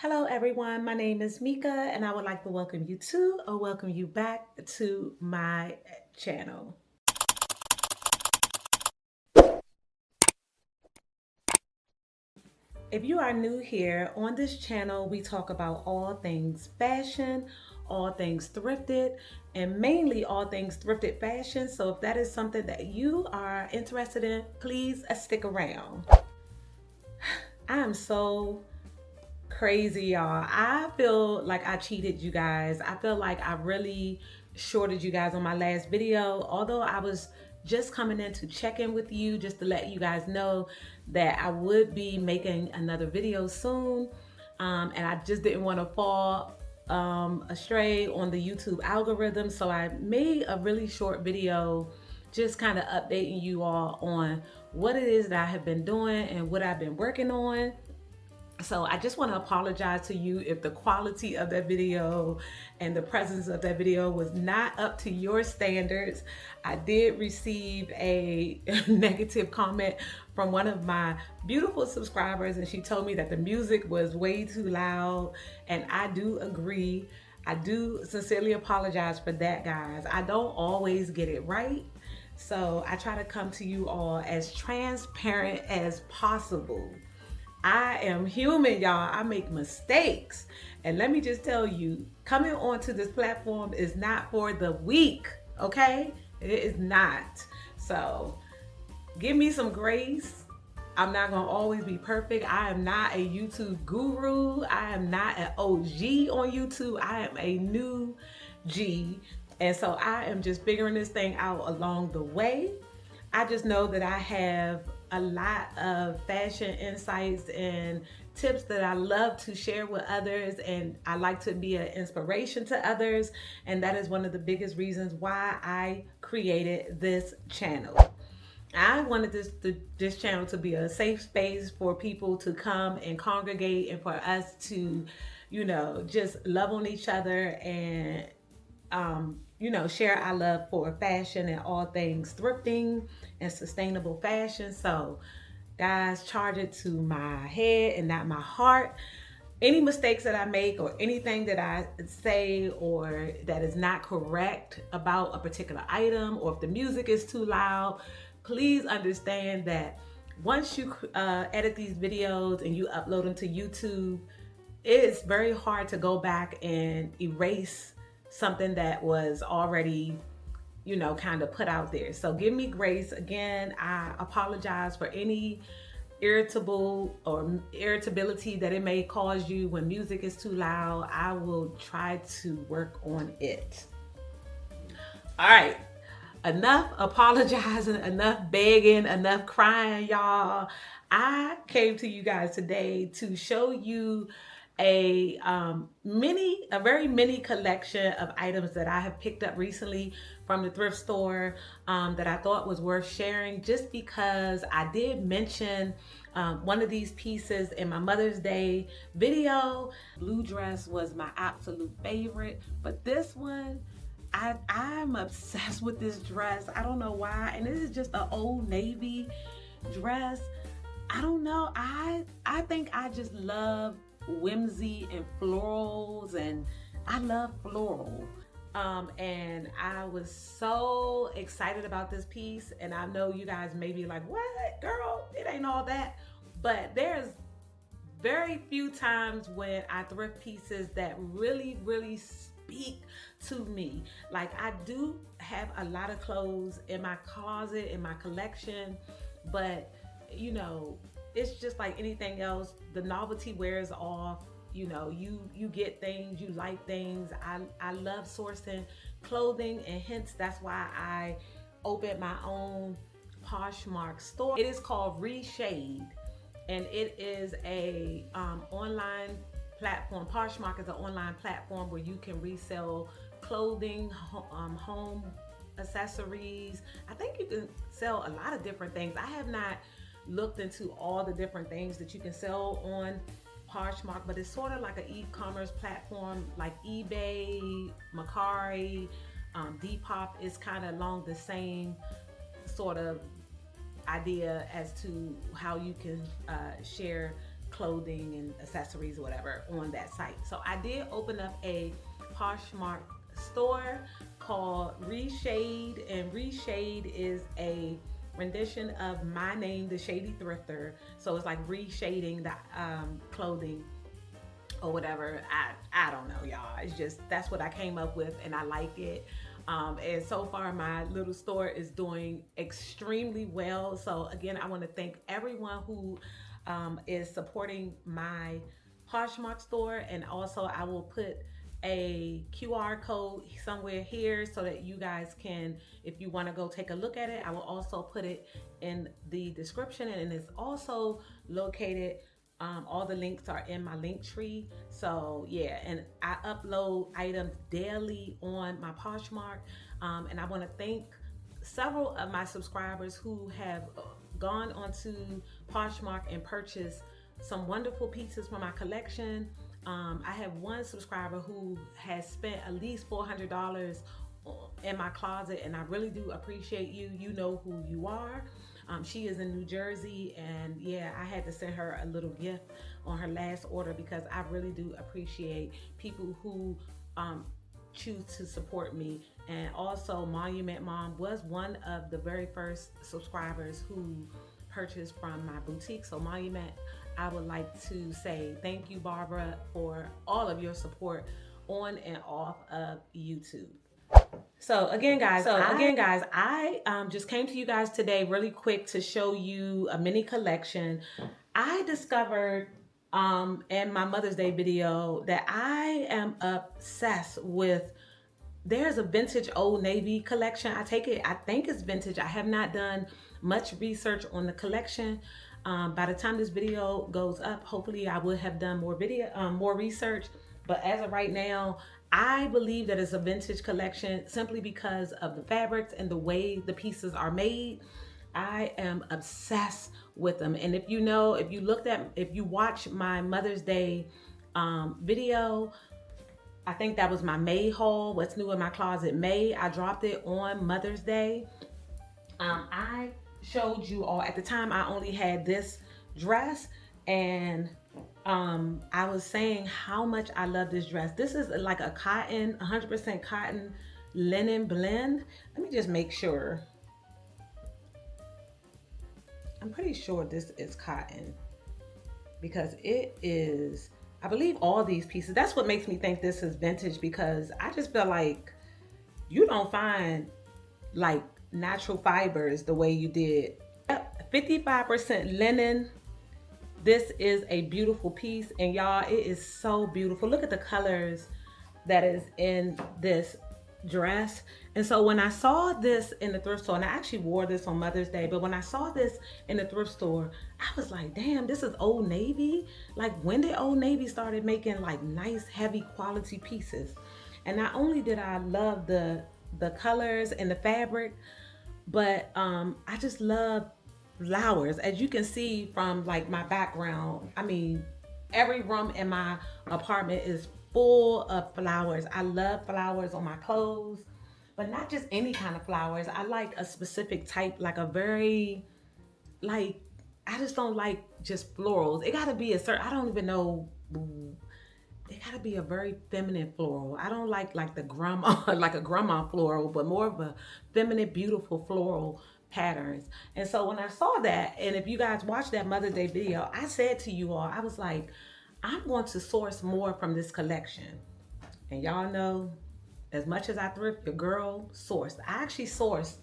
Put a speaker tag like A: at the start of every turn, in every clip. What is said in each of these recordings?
A: Hello everyone, my name is Mika and I would like to welcome you to or welcome you back to my channel. If you are new here, on this channel we talk about all things fashion, all things thrifted, and mainly all things thrifted fashion. So if that is something that you are interested in, please stick around. I am so crazy, y'all. I feel like I cheated you guys. I feel like I really shorted you guys on my last video, although I was just coming in to check in with you just to let you guys know that I would be making another video soon. And I just didn't want to fall astray on the YouTube algorithm, so I made a really short video just kind of updating you all on what it is that I have been doing and what I've been working on. So I just want to apologize to you if the quality of that video and the presence of that video was not up to your standards. I did receive a negative comment from one of my beautiful subscribers, and she told me that the music was way too loud, and I do agree. I do sincerely apologize for that, guys. I don't always get it right. So I try to come to you all as transparent as possible. I am human, y'all. I make mistakes. And let me just tell you, coming onto this platform is not for the weak, okay? It is not. So give me some grace. I'm not gonna always be perfect. I am not a YouTube guru. I am not an OG on YouTube. I am a new G. And so I am just figuring this thing out along the way. I just know that I have a lot of fashion insights and tips that I love to share with others, and I like to be an inspiration to others, and that is one of the biggest reasons why I created this channel. I wanted this channel to be a safe space for people to come and congregate, and for us to, just love on each other and share our love for fashion and all things thrifting and sustainable fashion. So guys, charge it to my head and not my heart. Any mistakes that I make or anything that I say or that is not correct about a particular item, or if the music is too loud, please understand that once you edit these videos and you upload them to YouTube, it's very hard to go back and erase something that was already, kind of put out there. So give me grace. Again, I apologize for any irritability that it may cause you when music is too loud. I will try to work on it. All right. Enough apologizing, enough begging, enough crying, y'all. I came to you guys today to show you a very mini collection of items that I have picked up recently from the thrift store that I thought was worth sharing, just because I did mention one of these pieces in my Mother's Day video. Blue dress was my absolute favorite, but this one, I'm obsessed with this dress. I don't know why, and this is just an old navy dress. I don't know, I think I just love whimsy and florals, and I love floral. And I was so excited about this piece, and I know you guys may be like, what, girl, it ain't all that. But there's very few times when I thrift pieces that really speak to me. Like, I do have a lot of clothes in my closet, in my collection, but it's just like anything else. The novelty wears off. You get things, you like things. I love sourcing clothing, and hence that's why I opened my own Poshmark store. It is called Reshade, and it is a online platform. Poshmark is an online platform where you can resell clothing, home accessories. I think you can sell a lot of different things. I have not looked into all the different things that you can sell on Poshmark, but it's sort of like an e-commerce platform like eBay, Mercari, Depop. Is kind of along the same sort of idea as to how you can share clothing and accessories, whatever, on that site. So I did open up a Poshmark store called Reshade, and Reshade is a rendition of my name, the Shady Thrifter. So it's like reshading the clothing or whatever. I don't know, y'all. It's just, that's what I came up with, and I like it. And so far my little store is doing extremely well. So again, I want to thank everyone who is supporting my Poshmark store, and also I will put a QR code somewhere here so that you guys can, if you want to go take a look at it, I will also put it in the description, and it's also located, all the links are in my link tree. So yeah, and I upload items daily on my Poshmark, and I want to thank several of my subscribers who have gone onto Poshmark and purchased some wonderful pieces from my collection. I have one subscriber who has spent at least $400 in my closet, and I really do appreciate you. You know who you are. She is in New Jersey, and yeah, I had to send her a little gift on her last order because I really do appreciate people who choose to support me. And also Monument Mom was one of the very first subscribers who purchased from my boutique. So Monument, I would like to say thank you, Barbara, for all of your support on and off of YouTube. So again, guys, I just came to you guys today really quick to show you a mini collection. I discovered in my Mother's Day video that I am obsessed with, there's a vintage Old Navy collection. I think it's vintage. I have not done much research on the collection. By the time this video goes up, hopefully I will have done more research. But as of right now, I believe that it's a vintage collection simply because of the fabrics and the way the pieces are made. I am obsessed with them. And if you know, if you watch my Mother's Day video, I think that was my May haul, what's new in my closet May. I dropped it on Mother's Day. I showed you all, at the time I only had this dress, and I was saying how much I love this dress. This is like a cotton, 100% cotton linen blend. Let me just make sure. I'm pretty sure this is cotton because it is, I believe all these pieces. That's what makes me think this is vintage, because I just feel like you don't find like natural fibers the way you did. Yep, 55% linen. This is a beautiful piece, and y'all, it is so beautiful. Look at the colors that is in this dress. And so when I saw this in the thrift store, and I actually wore this on Mother's Day, but when I saw this in the thrift store, I was like, damn, this is Old Navy. Like, when did Old Navy started making like nice, heavy quality pieces? And not only did I love the colors and the fabric, but I just love flowers. As you can see from like my background, I mean, every room in my apartment is full of flowers. I love flowers on my clothes, but not just any kind of flowers. I like a specific type, like a very, like, I just don't like just florals. It gotta be a certain, I don't even know, it gotta be a very feminine floral. I don't like the grandma, like a grandma floral, but more of a feminine, beautiful floral patterns. And so when I saw that, and if you guys watched that Mother's Day video, I said to you all, I was like, I'm going to source more from this collection. And y'all know, as much as I thrift, your girl sourced. I actually sourced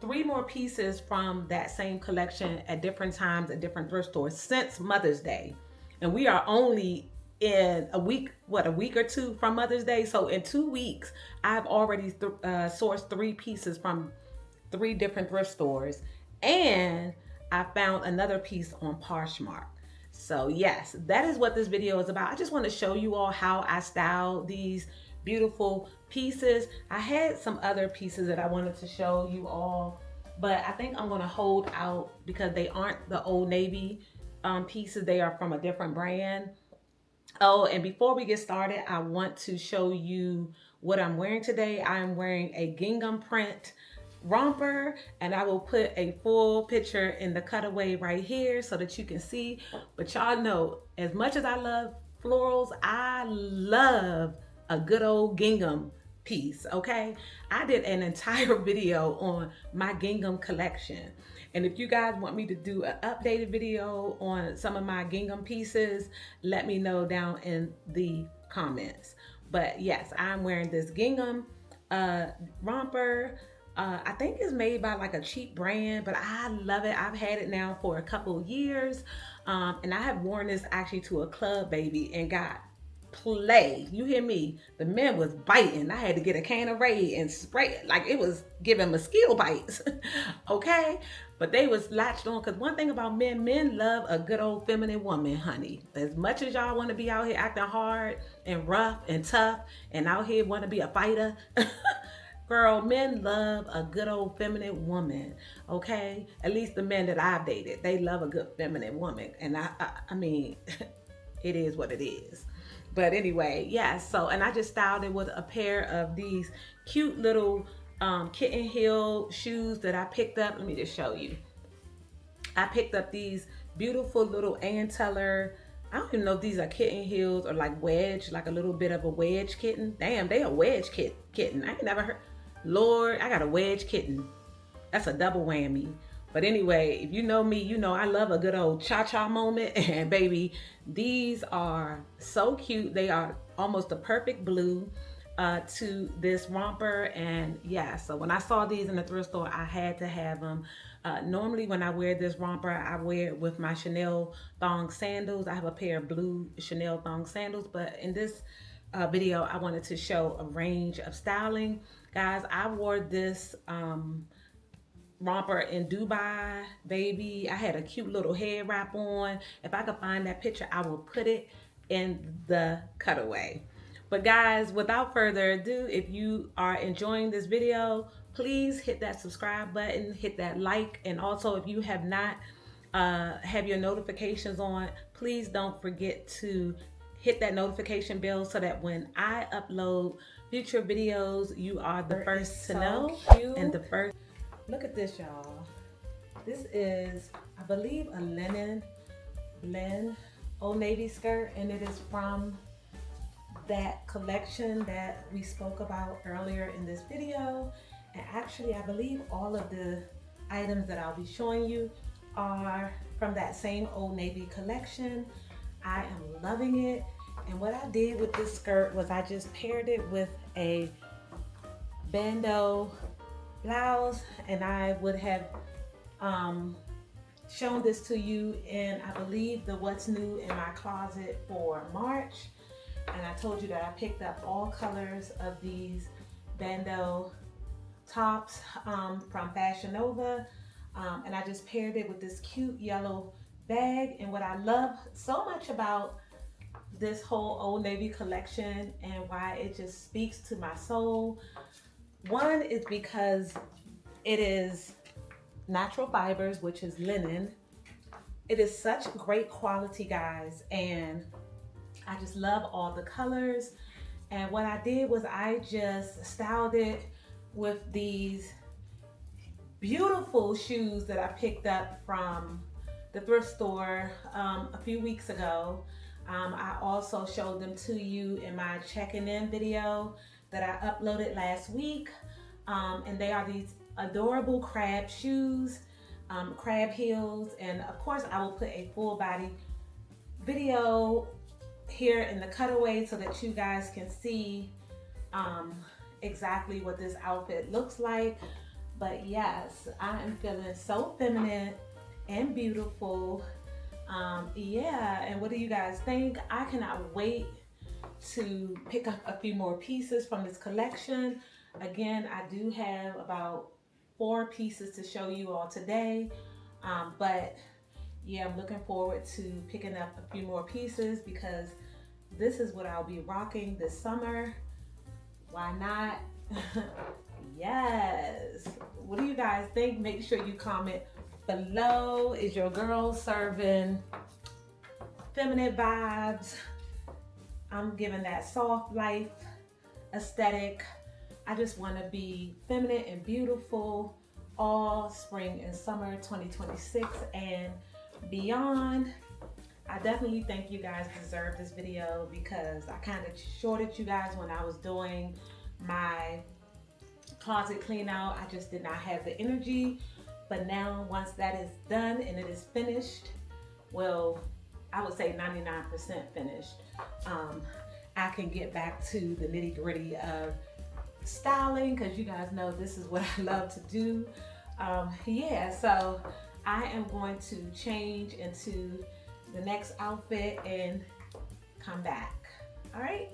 A: 3 more pieces from that same collection at different times at different thrift stores since Mother's Day. And we are only in a week or 2 from Mother's Day. So in 2 weeks, I've already sourced 3 pieces from 3 different thrift stores. And I found another piece on Poshmark. So yes, that is what this video is about. I just want to show you all how I style these beautiful pieces. I had some other pieces that I wanted to show you all, but I think I'm going to hold out because they aren't the Old Navy pieces. They are from a different brand. Oh, and before we get started, I want to show you what I'm wearing today. I'm wearing a gingham print romper, and I will put a full picture in the cutaway right here so that you can see. But y'all know, as much as I love florals, I love a good old gingham piece. Okay, I did an entire video on my gingham collection, and if you guys want me to do an updated video on some of my gingham pieces, let me know down in the comments. But yes, I'm wearing this gingham romper. I think it's made by like a cheap brand, but I love it. I've had it now for a couple of years, and I have worn this actually to a club, baby, and got play. You hear me? The men was biting. I had to get a can of Raid and spray it like it was giving mosquito bites. Okay, but they was latched on, because one thing about men love a good old feminine woman, honey. As much as y'all want to be out here acting hard and rough and tough and out here want to be a fighter, girl, men love a good old feminine woman. Okay, at least the men that I've dated, they love a good feminine woman, and I mean, it is what it is. But anyway, yes, so, and I just styled it with a pair of these cute little kitten heel shoes that I picked up. Let me just show you. I picked up these beautiful little Anteller. I don't even know if these are kitten heels or like wedge, like a little bit of a wedge kitten. Damn, they a wedge kitten. I ain't never heard. Lord, I got a wedge kitten. That's a double whammy. But anyway, if you know me, you know I love a good old cha-cha moment. And baby, these are so cute. They are almost a perfect blue to this romper. And yeah, so when I saw these in the thrift store, I had to have them. Normally when I wear this romper, I wear it with my Chanel thong sandals. I have a pair of blue Chanel thong sandals. But in this video, I wanted to show a range of styling. Guys, I wore this romper in Dubai, baby. I had a cute little head wrap on. If I could find that picture, I will put it in the cutaway. But guys, without further ado, if you are enjoying this video, please hit that subscribe button, hit that like, and also if you have not have your notifications on, please don't forget to hit that notification bell so that when I upload future videos, you are the first to know and the first. Look at this, y'all. This is, I believe, a linen blend Old Navy skirt, and it is from that collection that we spoke about earlier in this video. And actually, I believe all of the items that I'll be showing you are from that same Old Navy collection. I am loving it. And what I did with this skirt was I just paired it with a bandeau blouse, and I would have shown this to you in, I believe, the What's New in My Closet for March. And I told you that I picked up all colors of these bandeau tops from Fashion Nova, and I just paired it with this cute yellow bag. And what I love so much about this whole Old Navy collection and why it just speaks to my soul, one is because it is natural fibers, which is linen. It is such great quality, guys, and I just love all the colors. And what I did was I just styled it with these beautiful shoes that I picked up from the thrift store a few weeks ago. I also showed them to you in my checking in video that I uploaded last week. And they are these adorable crab shoes, crab heels. And of course I will put a full body video here in the cutaway so that you guys can see exactly what this outfit looks like. But yes, I am feeling so feminine and beautiful. Yeah, and what do you guys think? I cannot wait to pick up a few more pieces from this collection. Again, I do have about 4 pieces to show you all today, but yeah, I'm looking forward to picking up a few more pieces because this is what I'll be rocking this summer. Why not? Yes. What do you guys think? Make sure you comment below. Is your girl serving feminine vibes? I'm giving that soft life aesthetic. I just want to be feminine and beautiful all spring and summer 2026 and beyond. I definitely think you guys deserve this video because I kind of shorted you guys when I was doing my closet clean out. I just did not have the energy. But now once that is done and it is finished, well, I would say 99% finished, I can get back to the nitty gritty of styling, because you guys know this is what I love to do. Yeah, so I am going to change into the next outfit and come back. All right.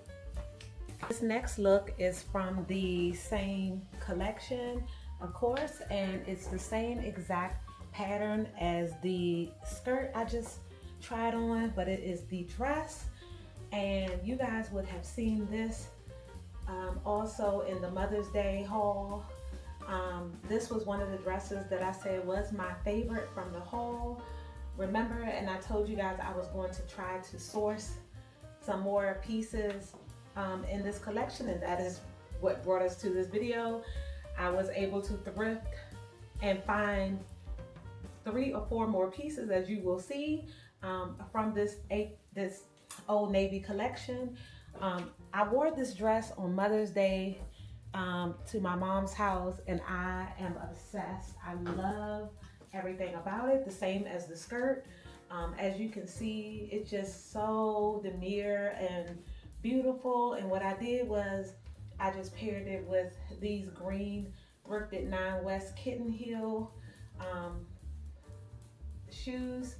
A: This next look is from the same collection, of course, and it's the same exact pattern as the skirt I just tried on, but it is the dress. And you guys would have seen this also in the Mother's Day haul. This was one of the dresses that I said was my favorite from the haul. Remember, and I told you guys I was going to try to source some more pieces in this collection, and that is what brought us to this video. I was able to thrift and find 3 or 4 more pieces, as you will see, from this Old Navy collection. I wore this dress on Mother's Day to my mom's house, and I am obsessed. I love everything about it, the same as the skirt. As you can see, it's just so demure and beautiful. And what I did was I just paired it with these green Thrifted 9 West kitten heel shoes.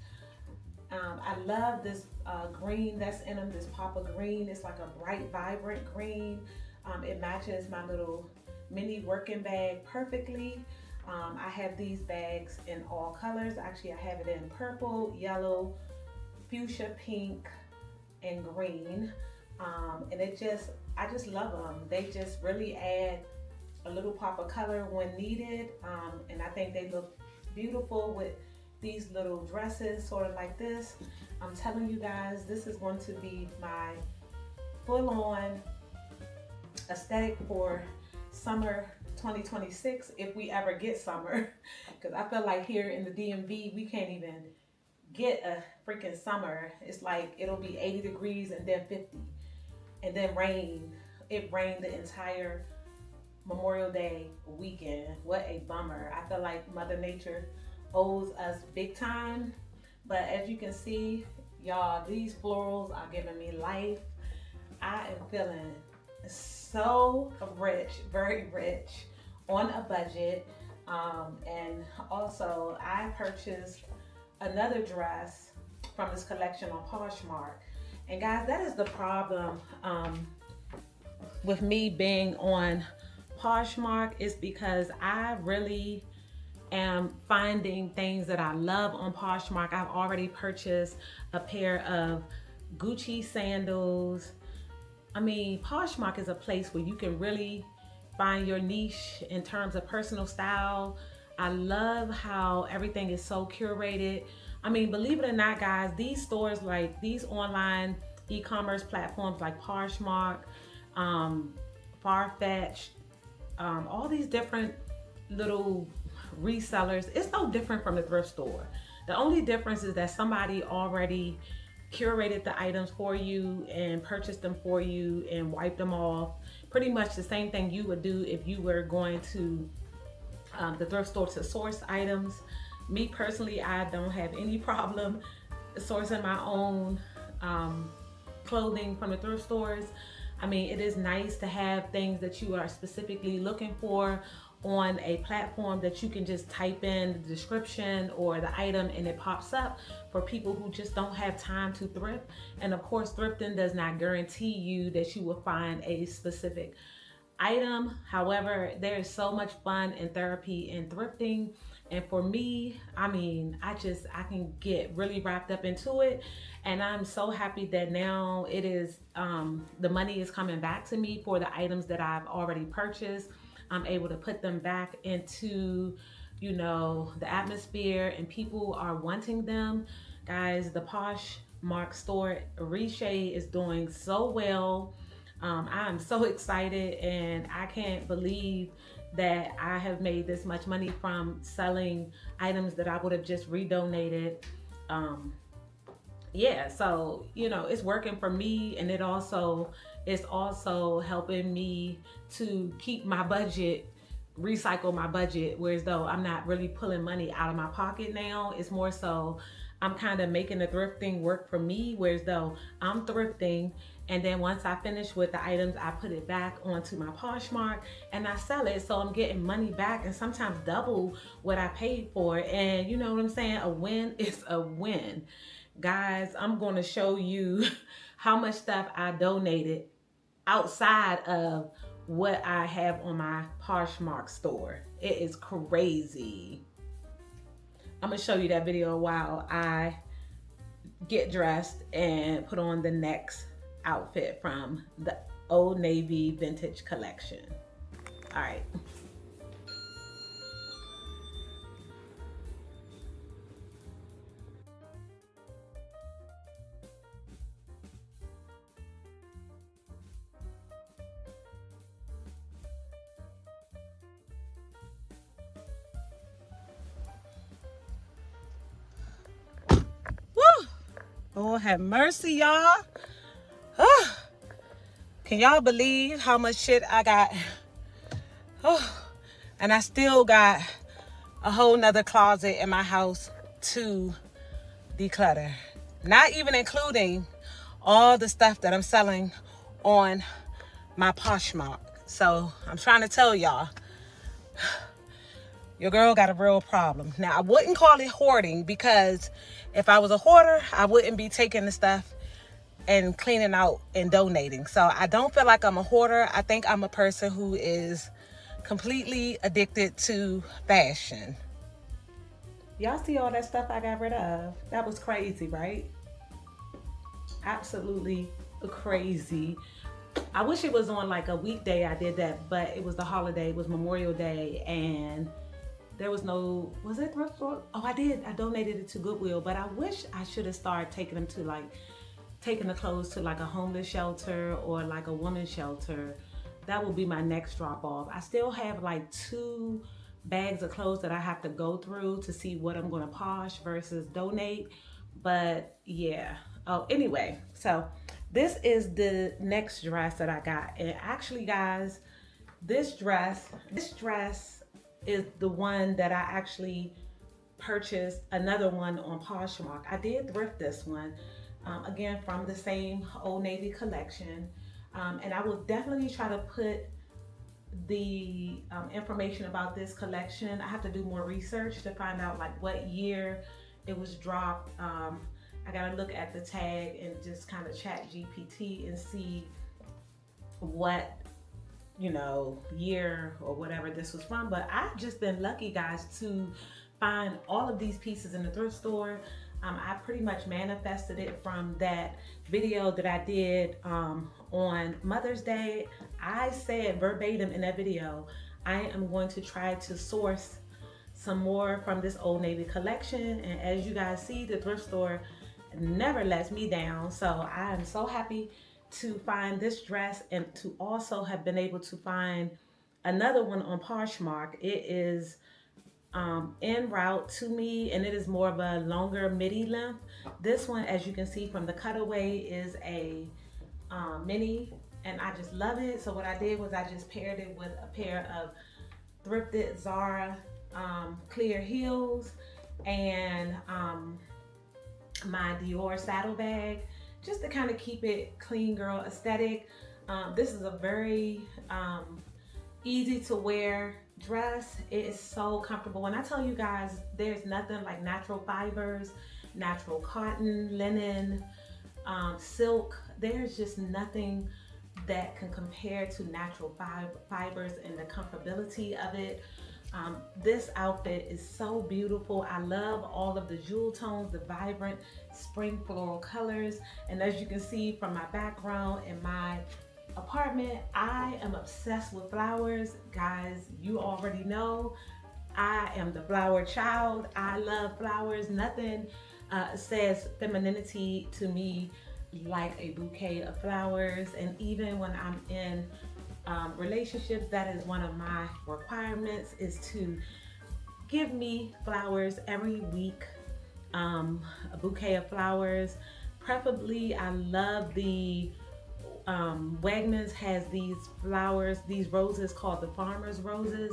A: I love this green that's in them, this pop of green. It's like a bright, vibrant green. It matches my little mini working bag perfectly. I have these bags in all colors. Actually, I have it in purple, yellow, fuchsia, pink, and green. And I just love them. They just really add a little pop of color when needed. And I think they look beautiful with these little dresses, sort of like this. I'm telling you guys, this is going to be my full-on aesthetic for summer 2026, if we ever get summer, because I feel like here in the DMV we can't even get a freaking summer. It's like it'll be 80 degrees and then 50 and then rain. It rained the entire Memorial Day weekend. What a bummer. I feel like Mother Nature owes us big time. But as you can see, y'all, these florals are giving me life. I am feeling so rich, very rich, on a budget. And also I purchased another dress from this collection on Poshmark. And guys, that is the problem with me being on Poshmark, is because I really am finding things that I love on Poshmark. I've already purchased a pair of Gucci sandals. I mean, Poshmark is a place where you can really find your niche in terms of personal style. I love how everything is so curated. I mean, believe it or not, guys, these stores, like these online e-commerce platforms like Poshmark, Farfetch, all these different little resellers, it's no different from the thrift store. The only difference is that somebody already curated the items for you and purchased them for you and wiped them off. Pretty much the same thing you would do if you were going to the thrift store to source items. Me personally, I don't have any problem sourcing my own clothing from the thrift stores. I mean, it is nice to have things that you are specifically looking for on a platform that you can just type in the description or the item and it pops up for people who just don't have time to thrift. And of course, thrifting does not guarantee you that you will find a specific item. However, there is so much fun and therapy in thrifting. And for me, I mean, I can get really wrapped up into it. And I'm so happy that now it is, the money is coming back to me for the items that I've already purchased. I'm able to put them back into, you know, the atmosphere, and people are wanting them. Guys, the Poshmark store Riche is doing so well. I'm so excited, and I can't believe that I have made this much money from selling items that I would have just redonated. Um, yeah, so it's working for me, and it's also helping me to keep my budget, recycle my budget, whereas though I'm not really pulling money out of my pocket now. It's more so I'm kind of making the thrifting work for me, whereas though I'm thrifting, and then once I finish with the items, I put it back onto my Poshmark and I sell it. So I'm getting money back, and sometimes double what I paid for it. And you know what I'm saying? A win is a win. Guys, I'm going to show you how much stuff I donated outside of what I have on my Poshmark store. It is crazy. I'm going to show you that video while I get dressed and put on the next outfit from the Old Navy vintage collection. All right. Woo! Lord have mercy, y'all. Can y'all believe how much shit I got? And I still got a whole nother closet in my house to declutter. Not even including all the stuff that I'm selling on my Poshmark. So I'm trying to tell y'all, your girl got a real problem. Now, I wouldn't call it hoarding, because if I was a hoarder, I wouldn't be taking the stuff and cleaning out and donating. So I don't feel like I'm a hoarder. I think I'm a person who is completely addicted to fashion. Y'all see all that stuff I got rid of? That was crazy, right? Absolutely crazy. I wish it was on like a weekday I did that, but it was the holiday. It was Memorial Day, and there was no, was it thrift store? Oh, I did. I donated it to Goodwill, but I wish I should have started taking them to taking the clothes to like a homeless shelter or like a women's shelter. That will be my next drop off. I still have like 2 bags of clothes that I have to go through to see what I'm gonna posh versus donate. But yeah. Oh, anyway, so this is the next dress that I got. And actually, guys, this dress is the one that I actually purchased another one on Poshmark. I did thrift this one, again, from the same Old Navy collection. And I will definitely try to put the information about this collection. I have to do more research to find out like what year it was dropped. I gotta look at the tag and just kind of chat GPT and see what year or whatever this was from. But I've just been lucky, guys, to find all of these pieces in the thrift store. I pretty much manifested it from that video that I did on Mother's Day. I said verbatim in that video, I am going to try to source some more from this Old Navy collection. And as you guys see, the thrift store never lets me down. So I am so happy to find this dress, and to also have been able to find another one on Poshmark. It is en route to me, and it is more of a longer midi length. This one, as you can see from the cutaway, is a mini, and I just love it. So what I did was I just paired it with a pair of thrifted Zara clear heels and my Dior saddlebag, just to kind of keep it clean girl aesthetic. This is a very easy to wear dress. It is so comfortable. When I tell you guys, there's nothing like natural fibers, natural cotton, linen, silk. There's just nothing that can compare to natural fibers and the comfortability of it. This outfit is so beautiful. I love all of the jewel tones, the vibrant spring floral colors. And as you can see from my background in my apartment, I am obsessed with flowers. Guys, you already know I am the flower child. I love flowers. Nothing says femininity to me like a bouquet of flowers. And even when I'm in relationships, that is one of my requirements, is to give me flowers every week, a bouquet of flowers. Preferably, I love the Wegmans has these flowers, these roses called the farmer's roses.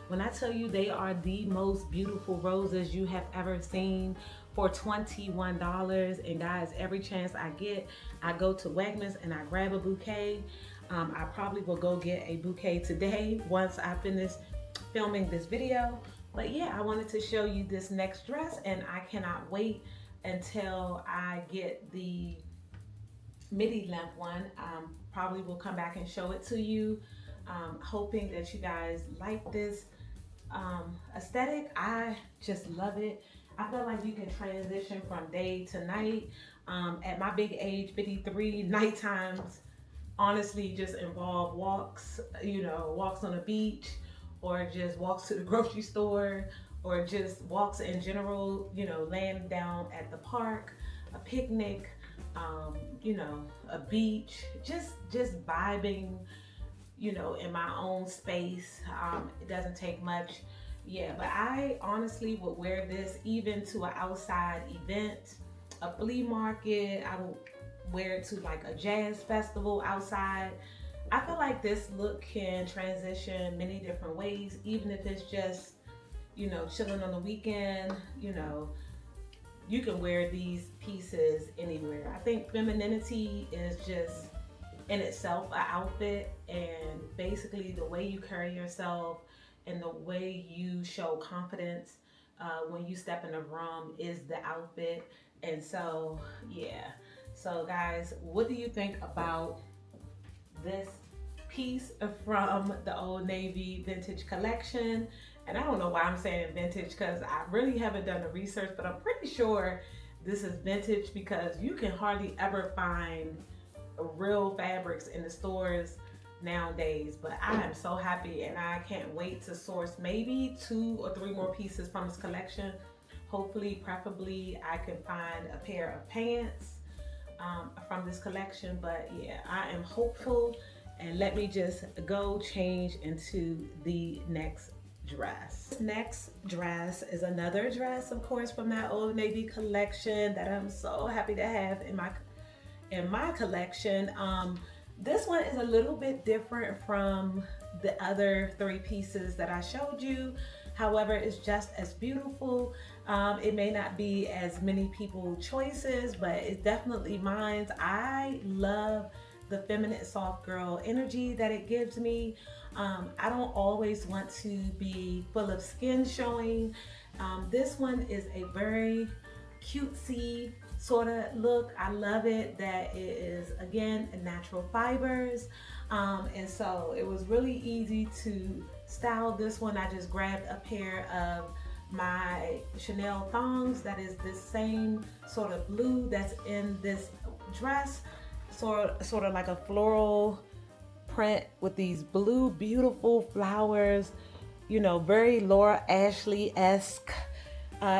A: When I tell you they are the most beautiful roses you have ever seen for $21. And guys, every chance I get, I go to Wegmans and I grab a bouquet. I probably will go get a bouquet today once I finish filming this video. But yeah, I wanted to show you this next dress, and I cannot wait until I get the midi length one. Probably will come back and show it to you. Hoping that you guys like this aesthetic. I just love it. I feel like you can transition from day to night. At my big age, 53, night times honestly just involve walks, walks on the beach, or just walks to the grocery store, or just walks in general, laying down at the park, a picnic, a beach, just vibing, in my own space. It doesn't take much. Yeah, but I honestly would wear this even to an outside event, a flea market. I would wear it to like a jazz festival outside. I feel like this look can transition many different ways, even if it's just, chilling on the weekend. You can wear these pieces anywhere. I think femininity is just in itself an outfit, and basically the way you carry yourself and the way you show confidence when you step in a room is the outfit. And so, yeah. So guys, what do you think about this piece from the Old Navy vintage collection? And I don't know why I'm saying vintage, because I really haven't done the research, but I'm pretty sure this is vintage because you can hardly ever find real fabrics in the stores nowadays. But I am so happy, and I can't wait to source maybe 2 or 3 more pieces from this collection. Hopefully, preferably, I can find a pair of pants from this collection. But yeah, I am hopeful, and let me just go change into the next dress. Next dress is another dress, of course, from that Old Navy collection that I'm so happy to have in my collection. This one is a little bit different from the other 3 pieces that I showed you. However, it's just as beautiful. It may not be as many people choices, but it's definitely mine. I love the feminine soft girl energy that it gives me. I don't always want to be full of skin showing. This one is a very cutesy sort of look. I love it that it is, again, natural fibers. And so it was really easy to style this one. I just grabbed a pair of my Chanel thongs that is this same sort of blue that's in this dress, sort of like a floral print with these blue beautiful flowers, very Laura Ashley-esque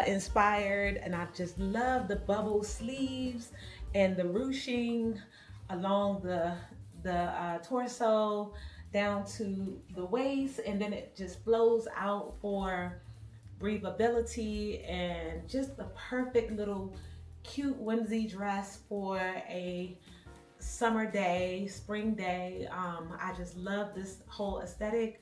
A: inspired. And I just love the bubble sleeves and the ruching along the torso down to the waist, and then it just flows out for breathability, and just the perfect little cute whimsy dress for a summer day, spring day. I just love this whole aesthetic,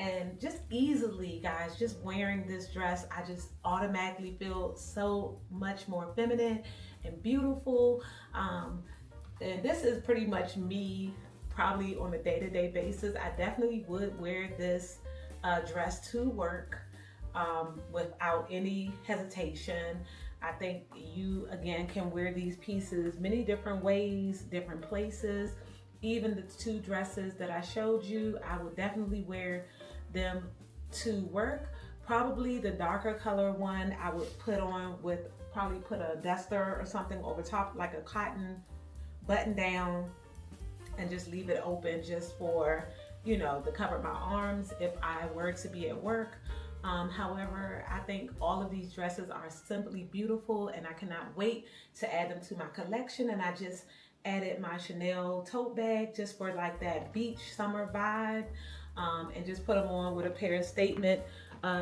A: and just easily, guys, just wearing this dress, I just automatically feel so much more feminine and beautiful. And this is pretty much me probably on a day-to-day basis. I definitely would wear this dress to work without any hesitation. I think you, again, can wear these pieces many different ways, different places. Even the 2 dresses that I showed you, I would definitely wear them to work. Probably the darker color one I would put on with, probably put a duster or something over top, like a cotton button down, and just leave it open just for, to cover my arms if I were to be at work. However, I think all of these dresses are simply beautiful, and I cannot wait to add them to my collection. And I just added my Chanel tote bag just for like that beach summer vibe, and just put them on with a pair of statement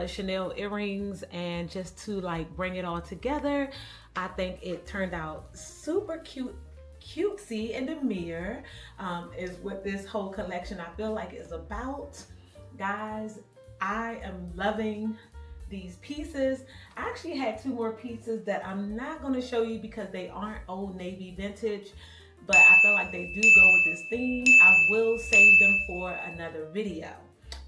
A: Chanel earrings, and just to like bring it all together. I think it turned out super cutesy in the mirror, is what this whole collection I feel like is about. Guys, I am loving these pieces. I actually had 2 more pieces that I'm not going to show you because they aren't Old Navy vintage, but I feel like they do go with this theme. I will save them for another video.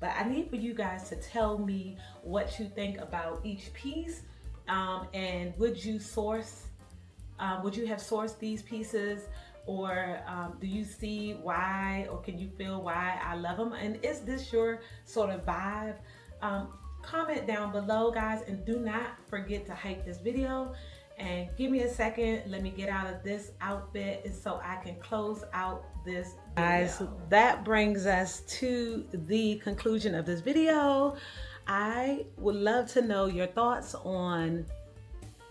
A: But I need for you guys to tell me what you think about each piece, and would you have sourced these pieces, or do you see why, or can you feel why I love them? And is this your sort of vibe? Comment down below, guys, and do not forget to hype this video. And give me a second, let me get out of this outfit so I can close out this video. Guys, that brings us to the conclusion of this video. I would love to know your thoughts on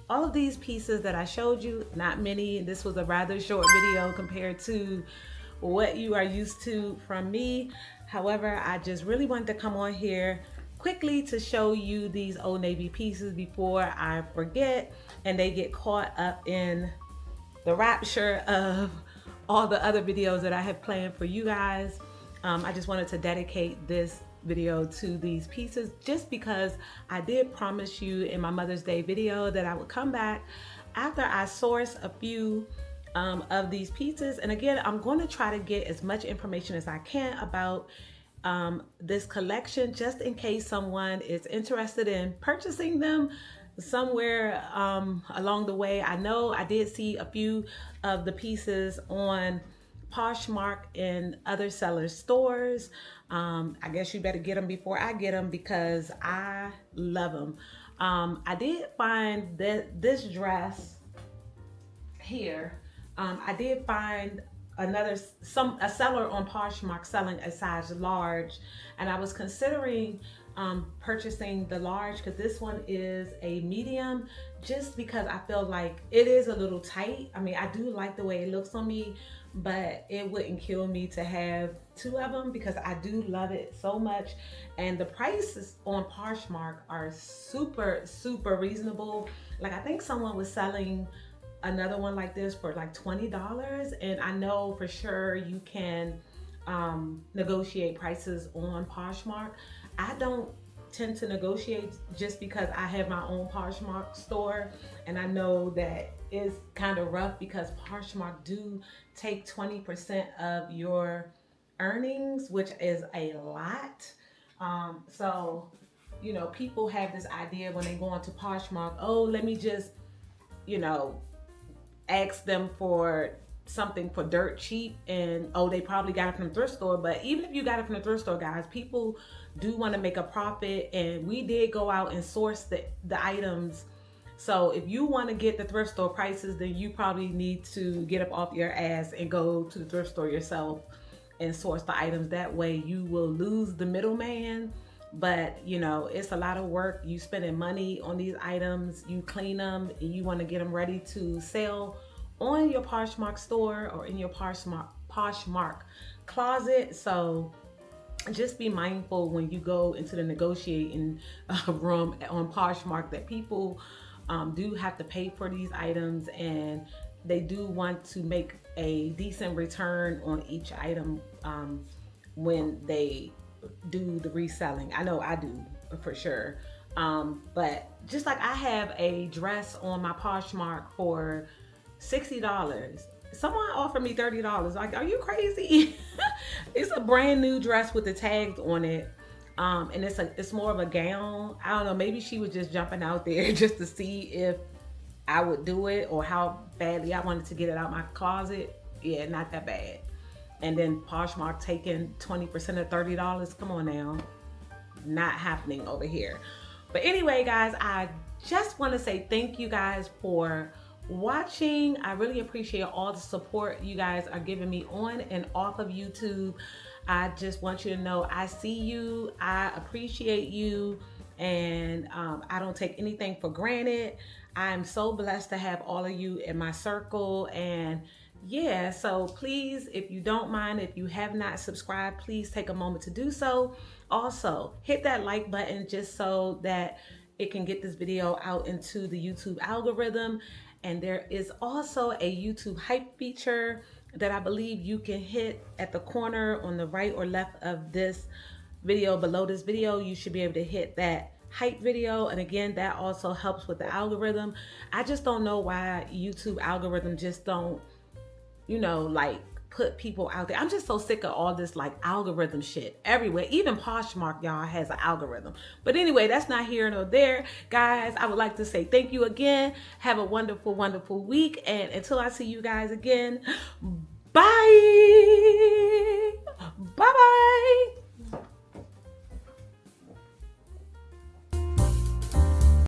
A: all of these pieces that I showed you. Not many. This was a rather short video compared to what you are used to from me. However, I just really wanted to come on here quickly to show you these Old Navy pieces before I forget and they get caught up in the rapture of all the other videos that I have planned for you guys. I just wanted to dedicate this video to these pieces just because I did promise you in my Mother's Day video that I would come back after I source a few of these pieces. And again, I'm going to try to get as much information as I can about this collection, just in case someone is interested in purchasing them somewhere along the way. I know I did see a few of the pieces on Poshmark and other sellers' stores. I guess you better get them before I get them because I love them. I did find that this dress here, I did find a seller on Poshmark selling a size large, and I was considering purchasing the large because this one is a medium, just because I feel like it is a little tight. I mean, I do like the way it looks on me, but it wouldn't kill me to have 2 of them because I do love it so much. And the prices on Poshmark are super reasonable. Like, I think someone was selling another one like this for like $20, and I know for sure you can negotiate prices on Poshmark. I don't tend to negotiate just because I have my own Poshmark store, and I know that it's kind of rough because Poshmark do take 20% of your earnings, which is a lot. So, you know, people have this idea when they go onto Poshmark, oh, let me just, you know, ask them for something for dirt cheap, and oh, they probably got it from the thrift store. But even if you got it from the thrift store, guys, people do want to make a profit, and we did go out and source the items. So if you want to get the thrift store prices, then you probably need to get up off your ass and go to the thrift store yourself and source the items. That way you will lose the middleman. But you know, it's a lot of work. You spending money on these items, you clean them, and you want to get them ready to sell on your Poshmark store or in your Poshmark closet. So just be mindful when you go into the negotiating room on Poshmark that people do have to pay for these items, and they do want to make a decent return on each item when they do the reselling. I know I do for sure. But just like I have a dress on my Poshmark for $60. Someone offered me $30. Like, are you crazy? It's a brand new dress with the tags on it. And it's more of a gown. I don't know, maybe she was just jumping out there just to see if I would do it or how badly I wanted to get it out my closet. Yeah, not that bad. And then Poshmark taking 20% of $30. Come on now. Not happening over here. But anyway, guys, I just want to say thank you guys for watching. I really appreciate all the support you guys are giving me on and off of YouTube. I just want you to know I see you, I appreciate you, and I don't take anything for granted. I am so blessed to have all of you in my circle, and yeah, so please, if you don't mind, if you have not subscribed, please take a moment to do so. Also, hit that like button just so that it can get this video out into the YouTube algorithm. And there is also a YouTube hype feature that I believe you can hit at the corner on the right or left of this video. Below this video, you should be able to hit that hype video, and again, that also helps with the algorithm. I just don't know why YouTube algorithm just don't, like, put people out there. I'm just so sick of all this like algorithm shit everywhere. Even Poshmark, y'all, has an algorithm. But anyway, that's not here nor there. Guys, I would like to say thank you again. Have a wonderful, wonderful week. And until I see you guys again, bye. Bye-bye.